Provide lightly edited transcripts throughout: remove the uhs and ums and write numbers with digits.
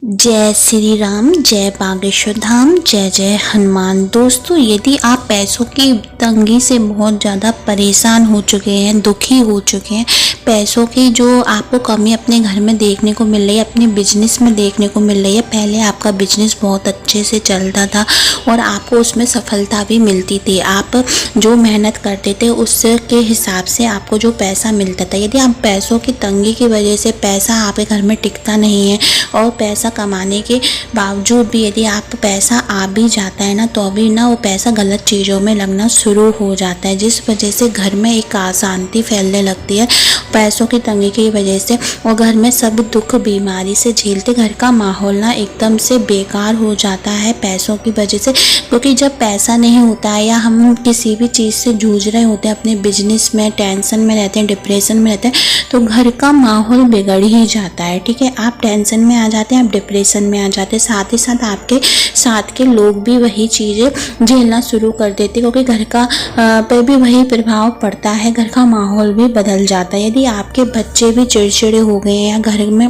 जय श्री राम, जय बागेश्वर धाम, जय जय हनुमान। दोस्तों, यदि आप पैसों की तंगी से बहुत ज़्यादा परेशान हो चुके हैं, दुखी हो चुके हैं, पैसों की जो आपको कमी अपने घर में देखने को मिल रही है, अपने बिजनेस में देखने को मिल रही है। पहले आपका बिजनेस बहुत अच्छे से चलता था और आपको उसमें सफलता भी मिलती थी। आप जो मेहनत करते थे उसके हिसाब से आपको जो पैसा मिलता था। यदि आप पैसों की तंगी की वजह से पैसा आपके घर में टिकता नहीं है और पैसा कमाने के बावजूद भी यदि आप पैसा आ भी जाता है ना, तो अभी ना वो पैसा गलत चीज़ों में लगना शुरू हो जाता है, जिस वजह से घर में एक अशांति फैलने लगती है पैसों की तंगी की वजह से। और घर में सब दुख बीमारी से झेलते घर का माहौल ना एकदम से बेकार हो जाता है पैसों की वजह से। क्योंकि जब पैसा नहीं होता है या हम किसी भी चीज़ से जूझ रहे होते हैं, अपने बिजनेस में टेंशन में रहते हैं, डिप्रेशन में रहते हैं, तो घर का माहौल बिगड़ ही जाता है। ठीक है, आप टेंशन में आ जाते हैं, आप डिप्रेशन में आ जाते हैं, साथ ही साथ आपके साथ के लोग भी वही चीज़ें झेलना शुरू कर देते हैं, क्योंकि घर का पे भी वही प्रभाव पड़ता है, घर का माहौल भी बदल जाता है। यदि आपके बच्चे भी चिड़चिड़े हो गए हैं या घर में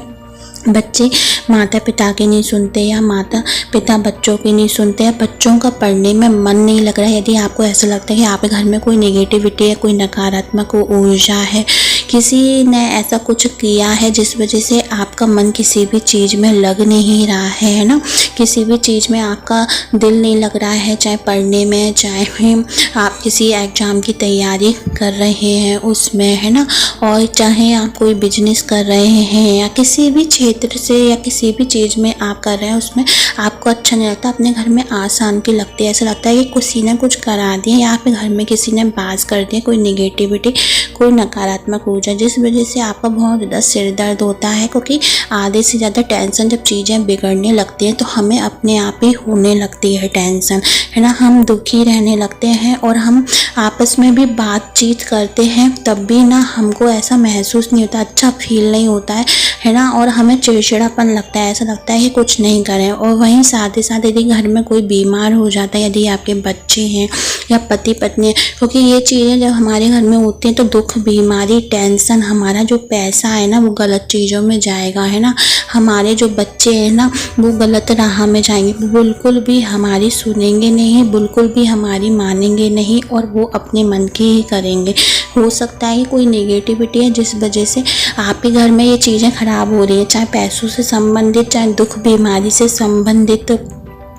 बच्चे माता पिता की नहीं सुनते या माता पिता बच्चों की नहीं सुनते या बच्चों का पढ़ने में मन नहीं लग रहा है, यदि आपको ऐसा लगता है कि आपके घर में कोई नेगेटिविटी है, कोई नकारात्मक ऊर्जा है, किसी ने ऐसा कुछ किया है जिस वजह से आपका मन किसी भी चीज़ में लग नहीं रहा है ना, किसी भी चीज़ में आपका दिल नहीं लग रहा है, चाहे पढ़ने में, चाहे आप किसी एग्ज़ाम की तैयारी कर रहे हैं उसमें, है ना, और चाहे आप कोई बिजनेस कर रहे हैं या किसी भी क्षेत्र से या किसी भी चीज़ में आप कर रहे हैं, उसमें आपको अच्छा नहीं लगता, अपने घर में अशांति लगती है, ऐसा लगता है कि किसी ने कुछ करा दिया या आपके घर में किसी ने बात कर दिया, कोई निगेटिविटी, कोई नकारात्मक ऊर्जा, जिस वजह से आपका बहुत ज़्यादा सिर दर्द होता है। क्योंकि आधे से ज़्यादा टेंशन जब चीज़ें बिगड़ने लगती हैं तो हमें अपने आप ही होने लगती है टेंशन, है ना, हम दुखी रहने लगते हैं और हम आपस में भी बातचीत करते हैं तब भी ना हमको ऐसा महसूस नहीं होता, अच्छा फील नहीं होता है ना, और हमें चिड़चिड़ापन लगता है, ऐसा लगता है कि कुछ नहीं करें। और वहीं साथ ही साथ यदि घर में कोई बीमार हो जाता है, यदि आपके बच्चे हैं या पति पत्नी है, क्योंकि ये चीज़ें जब हमारे घर में होती हैं तो दुख, बीमारी, टेंशन, हमारा जो पैसा है ना वो गलत चीज़ों में जाएगा, है ना, हमारे जो बच्चे हैं ना वो गलत राह में जाएंगे, बिल्कुल भी हमारी सुनेंगे नहीं, बिल्कुल भी हमारी मानेंगे नहीं और वो अपने मन की ही करेंगे। हो सकता है कि कोई नेगेटिविटी है जिस वजह से आपके घर में ये चीज़ें ख़राब हो रही है, चाहे पैसों से संबंधित, चाहे दुख बीमारी से संबंधित,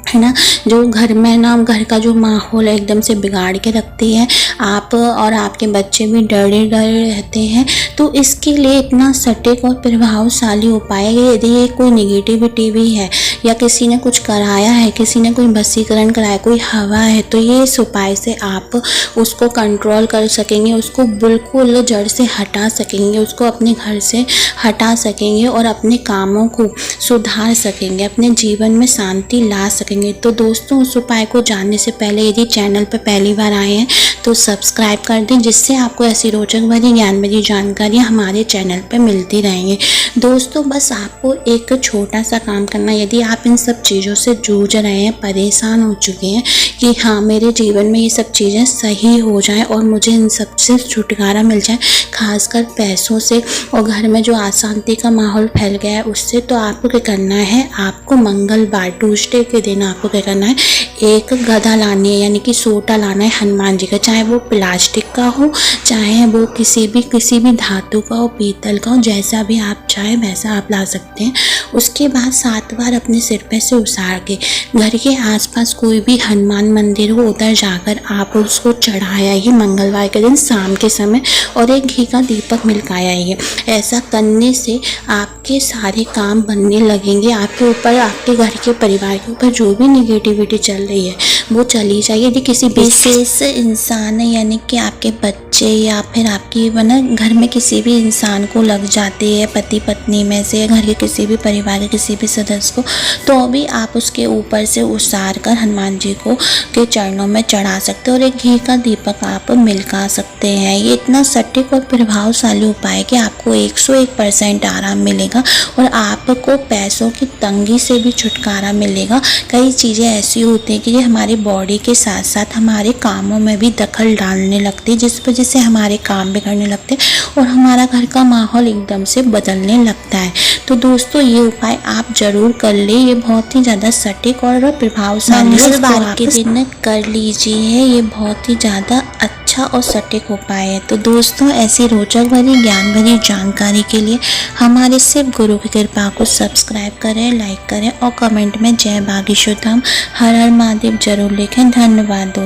है ना, जो घर में ना घर का जो माहौल है एकदम से बिगाड़ के रखती है। आप और आपके बच्चे भी डरे डरे रहते हैं। तो इसके लिए इतना सटीक और प्रभावशाली उपाय है, यदि ये कोई निगेटिविटी भी है या किसी ने कुछ कराया है, किसी ने कोई वशीकरण कराया, कोई हवा है, तो ये इस उपाय से आप उसको कंट्रोल कर सकेंगे, उसको बिल्कुल जड़ से हटा सकेंगे, उसको अपने घर से हटा सकेंगे और अपने कामों को सुधार सकेंगे, अपने जीवन में शांति ला सकेंगे। तो दोस्तों, उस उपाय को जानने से पहले यदि चैनल पर पहली बार आए हैं तो सब्सक्राइब कर दें, जिससे आपको ऐसी रोचक भरी ज्ञान भरी जानकारियाँ हमारे चैनल पर मिलती रहेंगी। दोस्तों, बस आपको एक छोटा सा काम करना, यदि आप इन सब चीज़ों से जूझ रहे हैं, परेशान हो चुके हैं कि हाँ मेरे जीवन में ये सब चीज़ें सही हो जाएं और मुझे इन सब से छुटकारा मिल जाए, खासकर पैसों से और घर में जो अशांति का माहौल फैल गया है उससे, तो आपको क्या करना है, आपको मंगलवार ट्यूसडे के दिन आपको क्या करना है, एक गदा लानी है, यानी कि सोटा लाना है हनुमान जी का, चाहे वो प्लास्टिक का हो, चाहे वो किसी भी धातु का हो, पीतल का हो, जैसा भी आप चाहे वैसा आप ला सकते हैं। उसके बाद 7 बार अपने सिर पे से उसार के घर के आसपास कोई भी हनुमान मंदिर हो उधर जाकर आप उसको चढ़ाया ही मंगलवार के दिन शाम के समय, और एक घी का दीपक मिलकाया ही। ऐसा करने से आपके सारे काम बनने लगेंगे, आपके ऊपर, आपके घर के परिवार के ऊपर जो भी निगेटिविटी चल रही है वो चली जाएगी। यदि किसी विशेष इंसान है, यानी कि आपके बच्चे या फिर आपकी वरना घर में किसी भी इंसान को लग जाती है, पति पत्नी में से, घर के किसी भी परिवार के किसी भी सदस्य को, तो भी आप उसके ऊपर से उसार कर हनुमान जी को के चरणों में चढ़ा सकते हो और एक घी का दीपक आप मिलका सकते हैं। ये इतना सटीक और प्रभावशाली उपाय है कि आपको 101% आराम मिलेगा और आपको पैसों की तंगी से भी छुटकारा मिलेगा। कई चीज़ें ऐसी होती हैं कि ये हमारे बॉडी के साथ साथ हमारे कामों में भी दखल डालने लगती है, जिस वजह से हमारे काम बिगड़ने लगते हैं और हमारा घर का माहौल एकदम से बदलने लगता है। तो दोस्तों ये उपाय आप जरूर कर ले, ये बहुत ही ज़्यादा सटीक और प्रभावशाली है। मंगलवार के दिन कर लीजिए, ये बहुत ही ज़्यादा अच्छा और सटीक उपाय है। तो दोस्तों ऐसी रोचक भरी ज्ञान भरी जानकारी के लिए हमारे शिव गुरु की कृपा को सब्सक्राइब करें, लाइक करें और कमेंट में जय बागेश्वर धाम हर हर महादेव जरूर लिखें। धन्यवाद दोस्तों।